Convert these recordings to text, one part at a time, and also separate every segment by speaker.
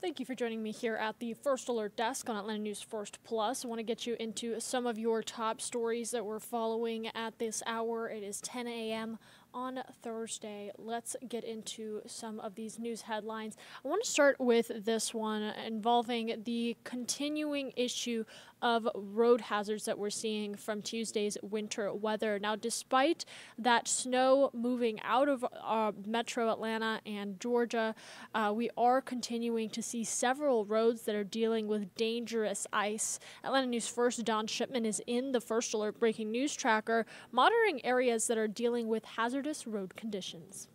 Speaker 1: Thank you for joining me here at the First Alert Desk on Atlanta News First Plus. I want to get you into some of your top stories that we're following at this hour. It is 10 a.m. on Thursday. Let's get into some of these news headlines. I want to start with this one involving the continuing issue of road hazards that we're seeing from Tuesday's winter weather. Now, despite that snow moving out of metro Atlanta and Georgia, we are continuing to see several roads that are dealing with dangerous ice. Atlanta News First Don Shipman is in the First Alert Breaking News Tracker, monitoring areas that are dealing with hazardous road conditions.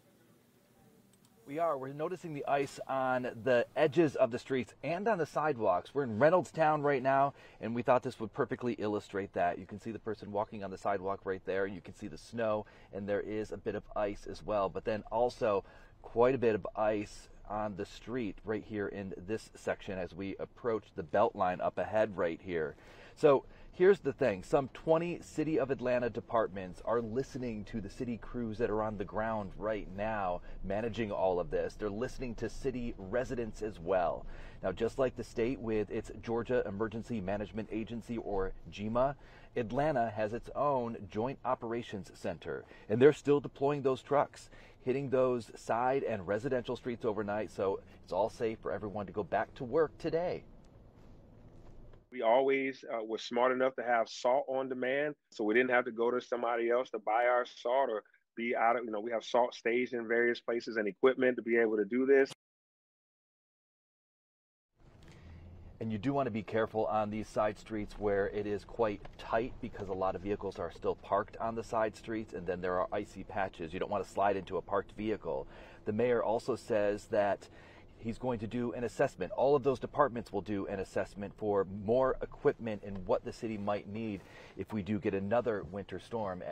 Speaker 2: We're noticing the ice on the edges of the streets and on the sidewalks. We're in Reynoldstown right now, and we thought this would perfectly illustrate that. You can see the person walking on the sidewalk right there. You can see the snow, and there is a bit of ice as well, but then also quite a bit of ice on the street right here in this section as we approach the belt line up ahead right here. So here's the thing. Some 20 City of Atlanta departments are listening to the city crews that are on the ground right now managing all of this. They're listening to city residents as well. Now, just like the state with its Georgia Emergency Management Agency, or GEMA, Atlanta has its own Joint Operations Center, and they're still deploying those trucks, hitting those side and residential streets overnight, so it's all safe for everyone to go back to work today.
Speaker 3: We always were smart enough to have salt on demand, so we didn't have to go to somebody else to buy our salt or be out of, we have salt staged in various places and equipment to be able to do this.
Speaker 2: And you do want to be careful on these side streets where it is quite tight because a lot of vehicles are still parked on the side streets, and then there are icy patches. You don't want to slide into a parked vehicle. The mayor also says that he's going to do an assessment. All of those departments will do an assessment for more equipment and what the city might need if we do get another winter storm.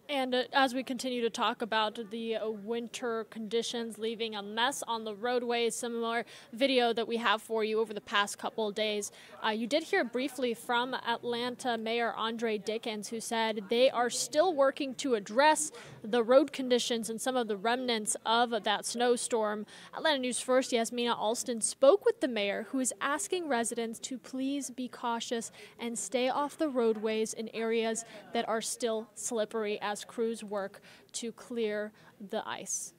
Speaker 1: And as we continue to talk about the winter conditions leaving a mess on the roadways, similar video that we have for you over the past couple of days. You did hear briefly from Atlanta Mayor Andre Dickens, who said they are still working to address the road conditions and some of the remnants of that snowstorm. Atlanta News First Yasmina Alston spoke with the mayor, who is asking residents to please be cautious and stay off the roadways in areas that are still slippery as crews work to clear the ice.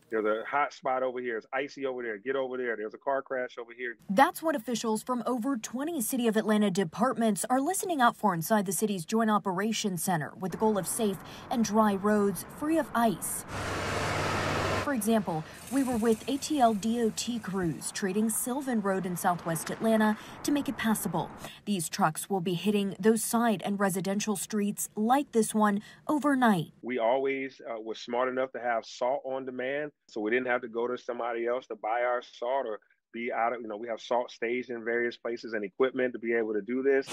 Speaker 3: There's a hot spot over here. It's icy over there. Get over there. There's a car crash over here.
Speaker 4: That's what officials from over 20 City of Atlanta departments are listening out for inside the city's Joint Operations Center, with the goal of safe and dry roads free of ice. For example, we were with ATL DOT crews treating Sylvan Road in southwest Atlanta to make it passable. These trucks will be hitting those side and residential streets like this one overnight.
Speaker 3: We always were smart enough to have salt on demand, so we didn't have to go to somebody else to buy our salt or be out of, we have salt staged in various places and equipment to be able to do this.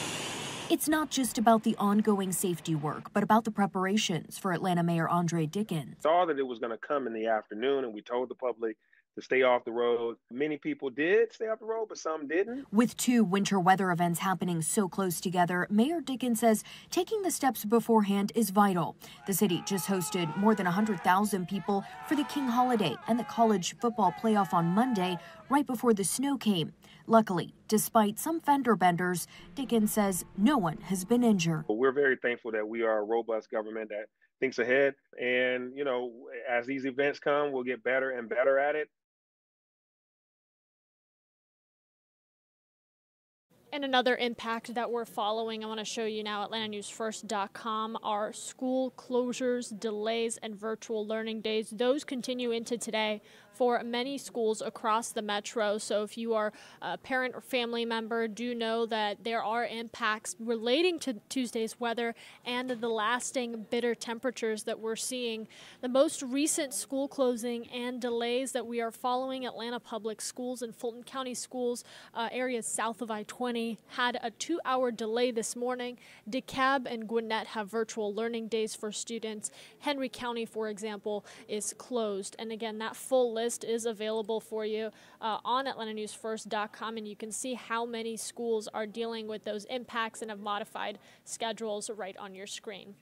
Speaker 4: It's not just about the ongoing safety work, but about the preparations for Atlanta Mayor Andre Dickens.
Speaker 3: Saw that it was going to come in the afternoon, and we told the public to stay off the road. Many people did stay off the road, but some didn't.
Speaker 4: With two winter weather events happening so close together, Mayor Dickens says taking the steps beforehand is vital. The city just hosted more than 100,000 people for the King holiday and the college football playoff on Monday, right before the snow came. Luckily, despite some fender benders, Dickens says no one has been injured.
Speaker 3: We're very thankful that we are a robust government that thinks ahead. And, as these events come, we'll get better and better at it.
Speaker 1: And another impact that we're following, I want to show you now, AtlantaNewsFirst.com, are school closures, delays, and virtual learning days. Those continue into today for many schools across the metro. So if you are a parent or family member, do know that there are impacts relating to Tuesday's weather and the lasting bitter temperatures that we're seeing. The most recent school closing and delays that we are following, Atlanta Public Schools and Fulton County Schools, areas south of I-20, had a 2-hour delay this morning. DeKalb and Gwinnett have virtual learning days for students. Henry County, for example, is closed. And again, that full list is available for you on AtlantaNewsFirst.com, and you can see how many schools are dealing with those impacts and have modified schedules right on your screen.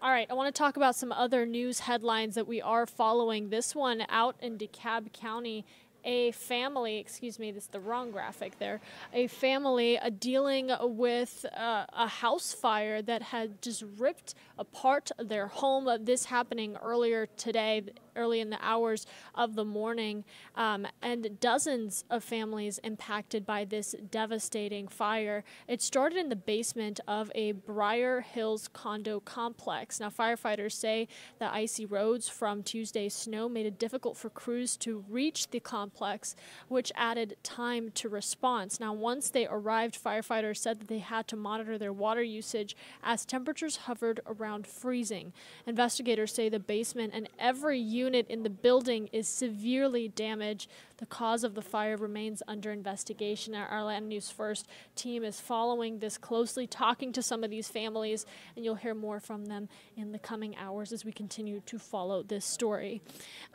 Speaker 1: All right, I want to talk about some other news headlines that we are following. This one out in DeKalb County a family, excuse me, this is the wrong graphic there, a family dealing with a house fire that had just ripped apart their home. This happening earlier today, early in the hours of the morning, and dozens of families impacted by this devastating fire. It started in the basement of a Briar Hills condo complex. Now, firefighters say the icy roads from Tuesday's snow made it difficult for crews to reach the complex, which added time to response. Now, once they arrived, firefighters said that they had to monitor their water usage as temperatures hovered around freezing. Investigators say the basement and every unit in the building is severely damaged. The cause of the fire remains under investigation. Our Atlanta News First team is following this closely, talking to some of these families, and you'll hear more from them in the coming hours as we continue to follow this story.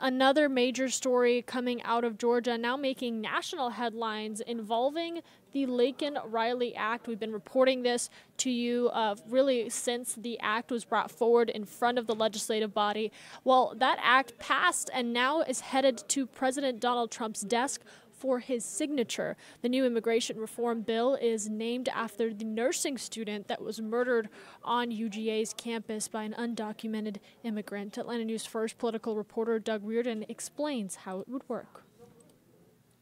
Speaker 1: Another major story coming out of Georgia, now making national headlines, involving the Laken-Riley Act. We've been reporting this to you really since the act was brought forward in front of the legislative body. Well, that act passed and now is headed to President Donald Trump's desk for his signature. The new immigration reform bill is named after the nursing student that was murdered on UGA's campus by an undocumented immigrant. Atlanta News First political reporter Doug Reardon explains how it would work.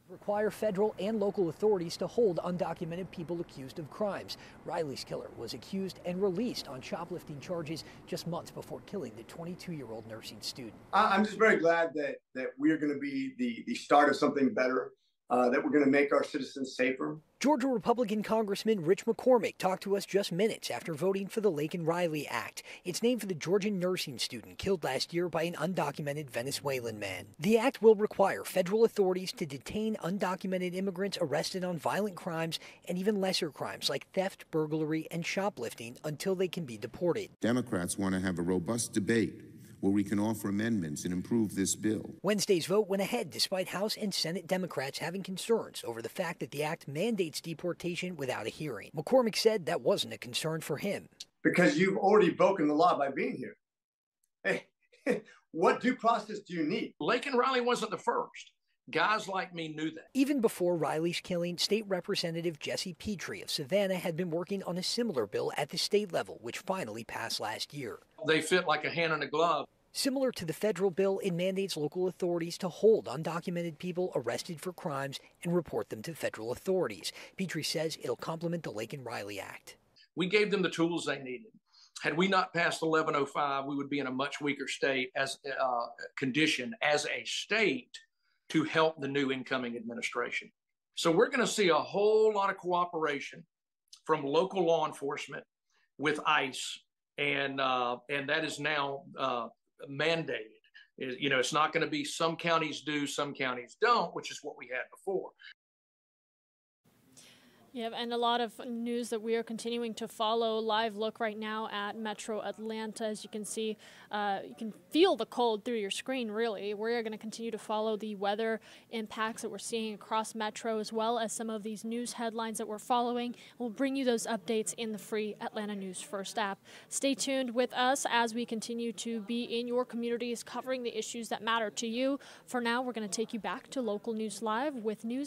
Speaker 5: Require federal and local authorities to hold undocumented people accused of crimes. Riley's killer was accused and released on shoplifting charges just months before killing the 22-year-old nursing student.
Speaker 6: I'm just very glad that we're going to be the start of something better, that we're going to make our citizens safer.
Speaker 5: Georgia Republican Congressman Rich McCormick talked to us just minutes after voting for the Laken-Riley Act. It's named for the Georgian nursing student killed last year by an undocumented Venezuelan man. The act will require federal authorities to detain undocumented immigrants arrested on violent crimes and even lesser crimes like theft, burglary, and shoplifting until they can be deported.
Speaker 7: Democrats want to have a robust debate where we can offer amendments and improve this bill.
Speaker 5: Wednesday's vote went ahead despite House and Senate Democrats having concerns over the fact that the act mandates deportation without a hearing. McCormick said that wasn't a concern for him.
Speaker 6: Because you've already broken the law by being here. Hey, what due process do you need?
Speaker 8: Laken-Riley wasn't the first. Guys like me knew that.
Speaker 5: Even before Riley's killing, State Representative Jesse Petrie of Savannah had been working on a similar bill at the state level, which finally passed last year.
Speaker 8: They fit like a hand in a glove.
Speaker 5: Similar to the federal bill, it mandates local authorities to hold undocumented people arrested for crimes and report them to federal authorities. Petrie says it'll complement the Laken-Riley Act.
Speaker 8: We gave them the tools they needed. Had we not passed 1105, we would be in a much weaker state as condition as a state to help the new incoming administration. So we're going to see a whole lot of cooperation from local law enforcement with ICE, and that is now mandated. You know, it's not going to be some counties do, some counties don't, which is what we had before.
Speaker 1: Yeah, and a lot of news that we are continuing to follow. Live look right now at Metro Atlanta. As you can see, you can feel the cold through your screen, really. We're going to continue to follow the weather impacts that we're seeing across Metro, as well as some of these news headlines that we're following. We'll bring you those updates in the free Atlanta News First app. Stay tuned with us as we continue to be in your communities, covering the issues that matter to you. For now, we're going to take you back to Local News Live with news